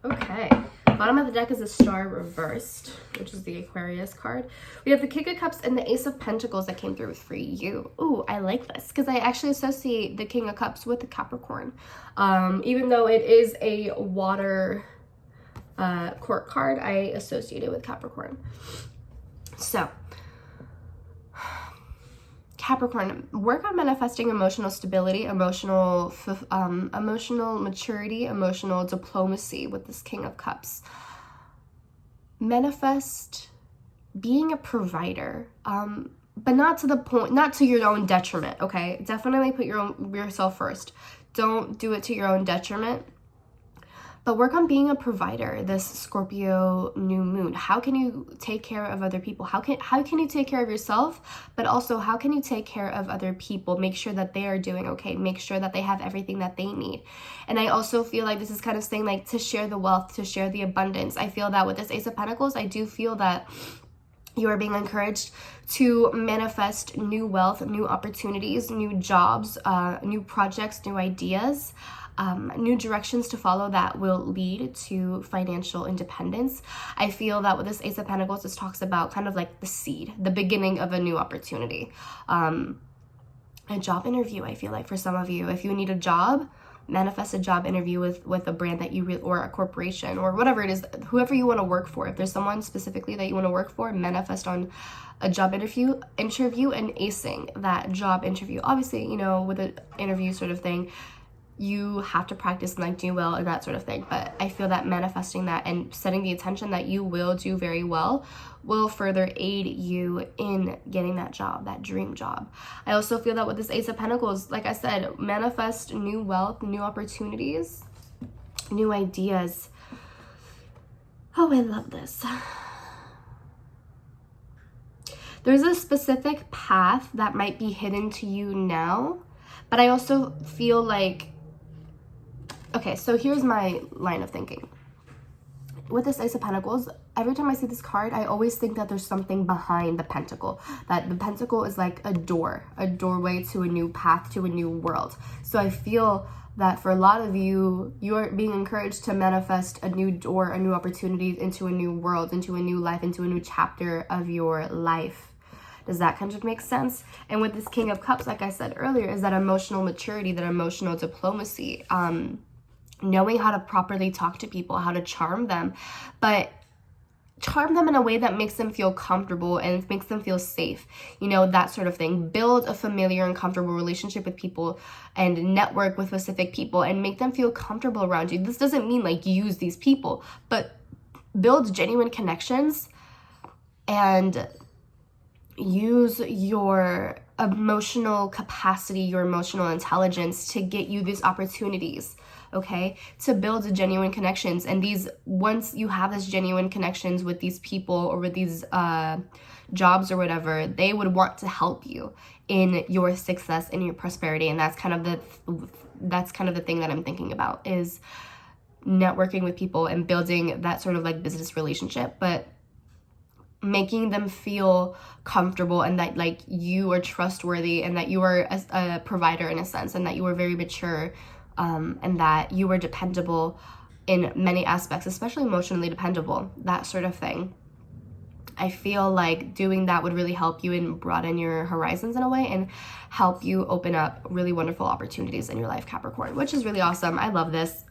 Okay, bottom of the deck is a star reversed, which is the Aquarius card. We have the King of Cups and the Ace of Pentacles that came through for you. Ooh, I like this because I actually associate the King of Cups with the Capricorn. Even though it is a water court card, I associate it with Capricorn. So Capricorn, work on manifesting emotional stability, emotional maturity, emotional diplomacy with this King of Cups. Manifest being a provider, but not to the point, not to your own detriment, okay? Definitely put yourself first. Don't do it to your own detriment. But work on being a provider this Scorpio new moon. How can you take care of other people? How can you take care of yourself? But also, how can you take care of other people? Make sure that they are doing okay. Make sure that they have everything that they need. And I also feel like this is kind of saying like to share the wealth, to share the abundance. I feel that with this Ace of Pentacles, I do feel that you are being encouraged to manifest new wealth, new opportunities, new jobs, new projects, new ideas. New directions to follow that will lead to financial independence. I feel that with this Ace of Pentacles, this talks about kind of like the seed, the beginning of a new opportunity. A job interview, I feel like for some of you, if you need a job, manifest a job interview with a brand that you or a corporation or whatever it is, whoever you want to work for. If there's someone specifically that you want to work for, manifest on a job interview and acing that job interview. Obviously, you know, with an interview sort of thing, you have to practice and like do well and that sort of thing. But I feel that manifesting that and setting the intention that you will do very well will further aid you in getting that job, that dream job. I also feel that with this Ace of Pentacles, like I said, manifest new wealth, new opportunities, new ideas. Oh, I love this. There's a specific path that might be hidden to you now, but I also feel like, okay, so here's my line of thinking. With this Ace of Pentacles, every time I see this card, I always think that there's something behind the pentacle. That the pentacle is like a doorway to a new path, to a new world. So I feel that for a lot of you, you're being encouraged to manifest a new door, a new opportunity into a new world, into a new life, into a new chapter of your life. Does that kind of make sense? And with this King of Cups, like I said earlier, is that emotional maturity, that emotional diplomacy. knowing how to properly talk to people, how to charm them, but charm them in a way that makes them feel comfortable and makes them feel safe, you know, that sort of thing. Build a familiar and comfortable relationship with people and network with specific people and make them feel comfortable around you. This doesn't mean like use these people, but build genuine connections and use your emotional capacity, your emotional intelligence to get you these opportunities, okay, to build genuine connections. And these, once you have this genuine connections with these people or with these jobs or whatever, they would want to help you in your success and your prosperity. And that's kind of the thing that I'm thinking about, is networking with people and building that sort of like business relationship, but making them feel comfortable and that like you are trustworthy and that you are a provider in a sense, and that you are very mature, and that you are dependable in many aspects, especially emotionally dependable, that sort of thing. I feel like doing that would really help you and broaden your horizons in a way and help you open up really wonderful opportunities in your life, Capricorn, which is really awesome. I love this.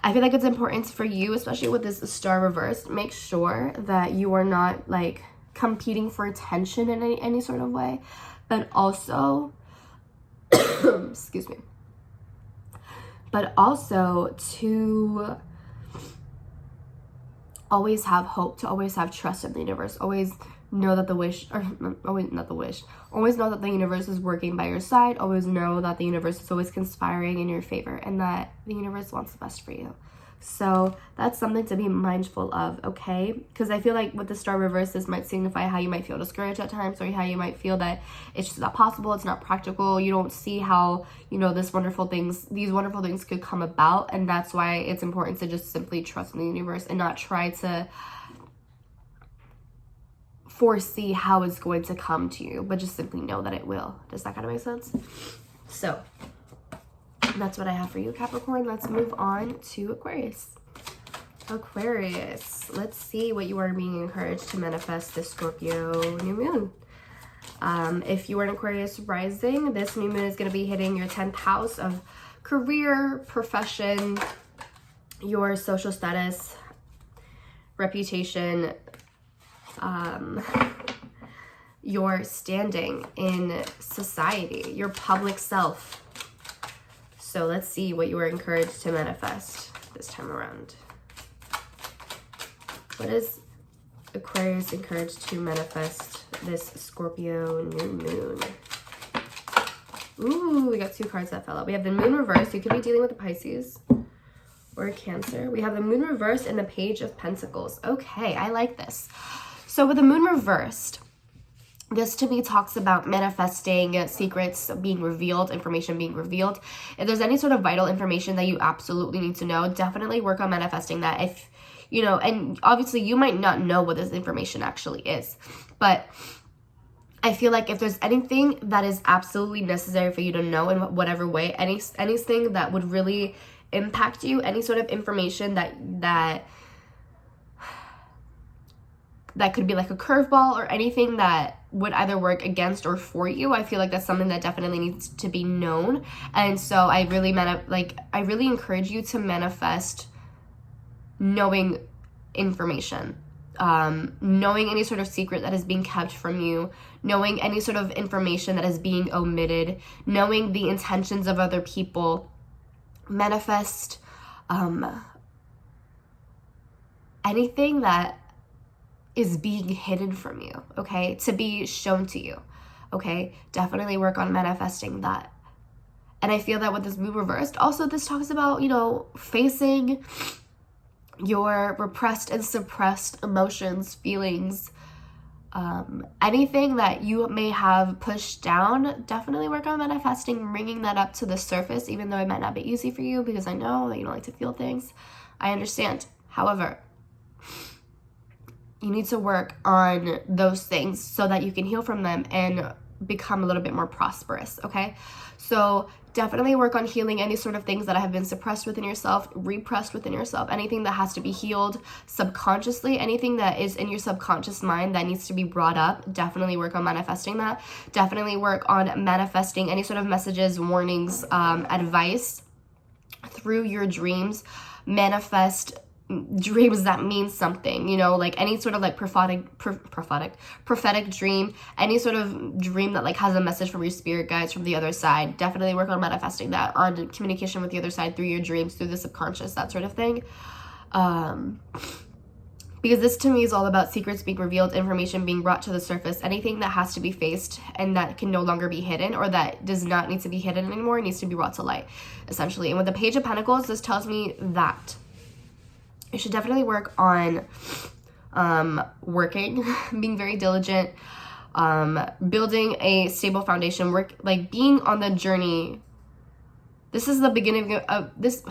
I feel like it's important for you, especially with this star reverse, make sure that you are not like competing for attention in any sort of way, but also, excuse me, but also to always have hope, to always have trust in the universe, always know that always know that the universe is working by your side, always know that the universe is always conspiring in your favor and that the universe wants the best for you. So that's something to be mindful of, okay? Because I feel like with the star reverse, this might signify how you might feel discouraged at times, or how you might feel that it's just not possible, it's not practical, you don't see how, you know, these wonderful things could come about. And that's why it's important to just simply trust in the universe and not try to foresee how it's going to come to you, but just simply know that it will. Does that kind of make sense? So that's what I have for you, Capricorn. Let's move on to Aquarius. Aquarius, let's see what you are being encouraged to manifest this Scorpio new moon. If you are an Aquarius rising, this new moon is going to be hitting your 10th house of career, profession, your social status, reputation, your standing in society, your public self. So let's see what you are encouraged to manifest this time around. What is Aquarius encouraged to manifest this Scorpio new moon? Ooh, we got two cards that fell out. We have the moon reverse. You could be dealing with a Pisces or a Cancer. We have the moon reversed and the Page of Pentacles. Okay, I like this. So with the moon reversed, this to me talks about manifesting secrets being revealed, information being revealed. If there's any sort of vital information that you absolutely need to know, definitely work on manifesting that. If, you know, and obviously you might not know what this information actually is, but I feel like if there's anything that is absolutely necessary for you to know in whatever way, anything that would really impact you, any sort of information that could be like a curveball or anything that would either work against or for you, I feel like that's something that definitely needs to be known. And so I really encourage you to manifest knowing information, knowing any sort of secret that is being kept from you, knowing any sort of information that is being omitted, knowing the intentions of other people. Manifest anything that is being hidden from you, okay, to be shown to you, okay? Definitely work on manifesting that. And I feel that with this moon reversed, also this talks about, you know, facing your repressed and suppressed emotions, feelings, anything that you may have pushed down. Definitely work on manifesting, bringing that up to the surface, even though it might not be easy for you, because I know that you don't like to feel things. I understand. However, you need to work on those things so that you can heal from them and become a little bit more prosperous, okay? So definitely work on healing any sort of things that have been suppressed within yourself, repressed within yourself, anything that has to be healed subconsciously, anything that is in your subconscious mind that needs to be brought up. Definitely work on manifesting that. Definitely work on manifesting any sort of messages, warnings, advice through your dreams. Manifest dreams that mean something, you know, like any sort of like prophetic dream, any sort of dream that like has a message from your spirit guides from the other side. Definitely work on manifesting that, on communication with the other side through your dreams, through the subconscious, that sort of thing. Because this to me is all about secrets being revealed, information being brought to the surface. Anything that has to be faced and that can no longer be hidden, or that does not need to be hidden anymore, needs to be brought to light, essentially. And with the Page of Pentacles, this tells me that you should definitely work on working, being very diligent, building a stable foundation, like being on the journey. This is the beginning of this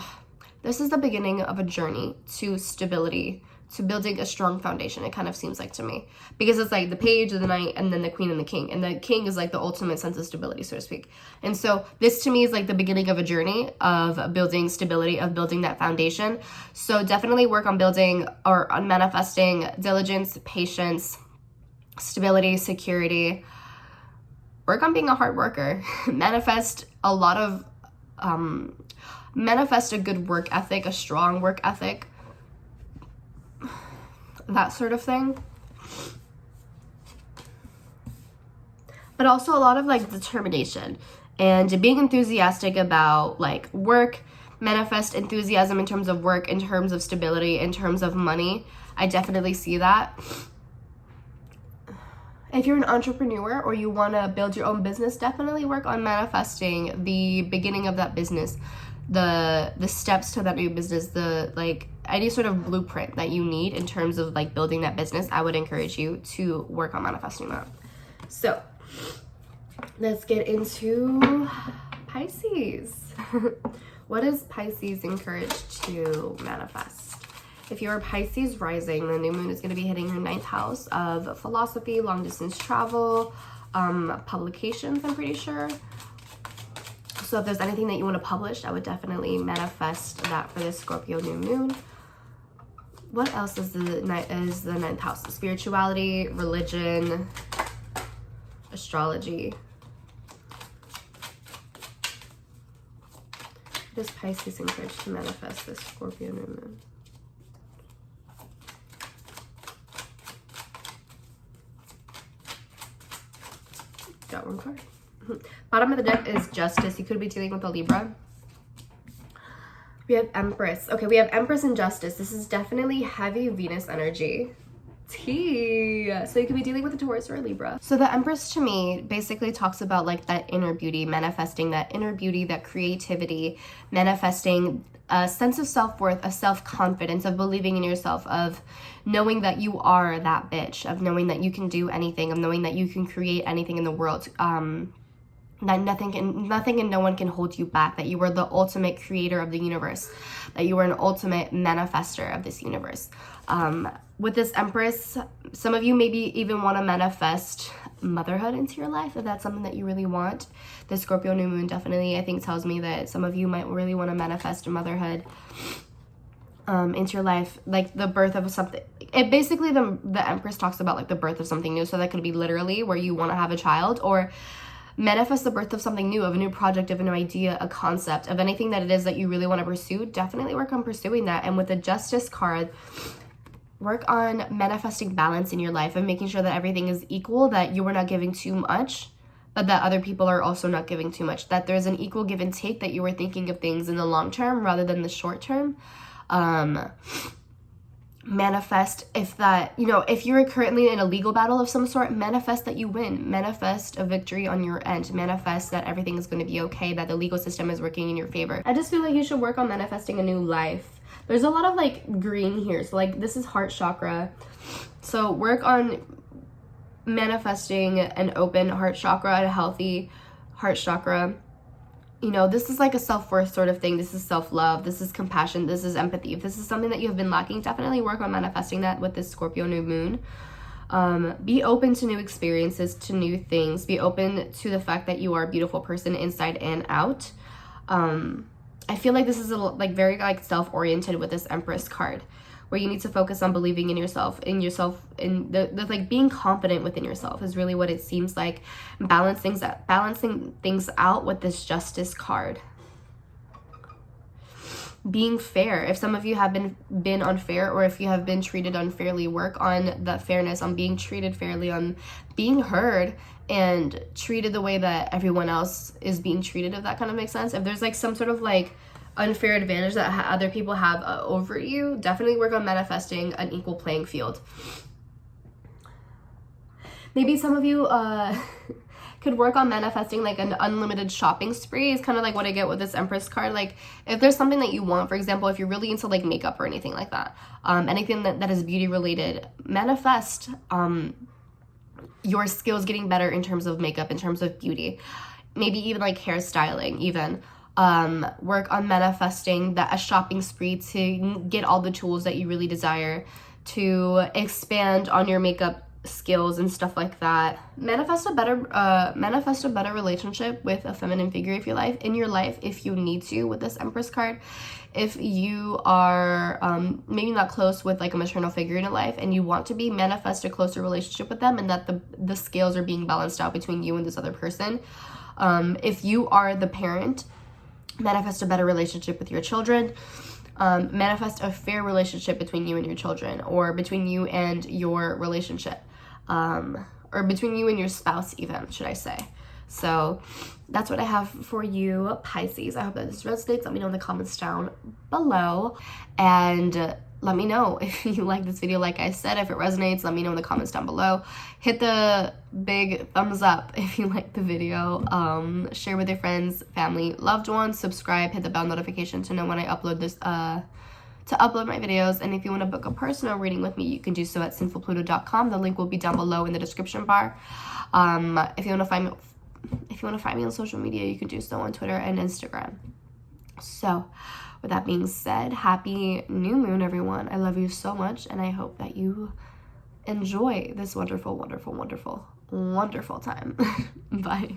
is the beginning of a journey to stability, to building a strong foundation, it kind of seems like to me. Because it's like the Page, the Knight, and then the Queen and the King. And the King is like the ultimate sense of stability, so to speak. And so this to me is like the beginning of a journey of building stability, of building that foundation. So definitely work on building or on manifesting diligence, patience, stability, security. Work on being a hard worker. Manifest a lot of, manifest a good work ethic, a strong work ethic. That sort of thing. But also a lot of like determination and being enthusiastic about like work. Manifest enthusiasm in terms of work, in terms of stability, in terms of money. I definitely see that. If you're an entrepreneur or you want to build your own business, definitely work on manifesting the beginning of that business, the steps to that new business, the like any sort of blueprint that you need in terms of like building that business. I would encourage you to work on manifesting that. So let's get into Pisces. What is Pisces encouraged to manifest? If you're a Pisces rising, the new moon is going to be hitting your 9th house of philosophy, long distance travel, publications, I'm pretty sure. So if there's anything that you want to publish, I would definitely manifest that for this Scorpio new moon. What else is the 9th house? Spirituality, religion, astrology. What is Pisces encouraged to manifest this Scorpio new moon? Got one card. Bottom of the deck is Justice. You could be dealing with a Libra. We have Empress. Okay, we have Empress and Justice. This is definitely heavy Venus energy. Tea. So you could be dealing with a Taurus or a Libra. So the Empress to me basically talks about like that inner beauty, manifesting that inner beauty, that creativity, manifesting a sense of self-worth, a self-confidence, of believing in yourself, of knowing that you are that bitch, of knowing that you can do anything, of knowing that you can create anything in the world. That nothing and no one can hold you back, that you are the ultimate creator of the universe, that you are an ultimate manifester of this universe. With this Empress, some of you maybe even want to manifest motherhood into your life, if that's something that you really want. The Scorpio new moon definitely, I think, tells me that some of you might really want to manifest motherhood into your life, like the birth of something. It basically, the Empress talks about like the birth of something new, so that could be literally where you want to have a child, or manifest the birth of something new, of a new project, of a new idea, a concept, of anything that it is that you really want to pursue. Definitely work on pursuing that. And with the Justice card, work on manifesting balance in your life and making sure that everything is equal, that you are not giving too much, but that other people are also not giving too much, that there's an equal give and take, that you are thinking of things in the long term rather than the short term. Manifest if you're currently in a legal battle of some sort, manifest that you win, manifest a victory on your end, manifest that everything is going to be okay, that the legal system is working in your favor. I just feel like you should work on manifesting a new life. There's a lot of like green here, so like this is heart chakra, so work on manifesting an open heart chakra, a healthy heart chakra. You know, this is like a self-worth sort of thing. This is self-love. This is compassion. This is empathy. If this is something that you have been lacking, definitely work on manifesting that with this Scorpio new moon. Be open to new experiences, to new things. Be open to the fact that you are a beautiful person inside and out. I feel like this is like very like self-oriented with this Empress card, where you need to focus on believing in yourself, in the like being confident within yourself is really what it seems like. Balancing things out with this Justice card. Being fair. If some of you have been unfair, or if you have been treated unfairly, work on that fairness, on being treated fairly, on being heard and treated the way that everyone else is being treated, if that kind of makes sense. If there's like some sort of like unfair advantage that other people have over you, definitely work on manifesting an equal playing field. Maybe some of you could work on manifesting like an unlimited shopping spree. Is kind of like what I get with this Empress card. Like if there's something that you want, for example, if you're really into like makeup or anything like that, anything that is beauty related, manifest your skills getting better in terms of makeup, in terms of beauty, maybe even like hairstyling even. Work on manifesting a shopping spree to get all the tools that you really desire, to expand on your makeup skills and stuff like that. Manifest a better relationship with a feminine figure in your life if you need to, with this Empress card. If you are maybe not close with like a maternal figure in your life and you want to manifest a closer relationship with them, and that the scales are being balanced out between you and this other person. If you are the parent, manifest a better relationship with your children. Manifest a fair relationship between you and your children, or between you and your relationship, or between you and your spouse even, should I say. So that's what I have for you, Pisces. I hope that this resonates. Let me know in the comments down below, and let me know if you like this video. Like I said, if it resonates, let me know in the comments down below. Hit the big thumbs up if you like the video. Share with your friends, family, loved ones. Subscribe, hit the bell notification to know when I upload this, to upload my videos. And if you want to book a personal reading with me, you can do so at sinfulpluto.com. The link will be down below in the description bar. If you want to find me on social media, you can do so on Twitter and Instagram. So with that being said, happy new moon, everyone. I love you so much, and I hope that you enjoy this wonderful, wonderful, wonderful, wonderful time. Bye.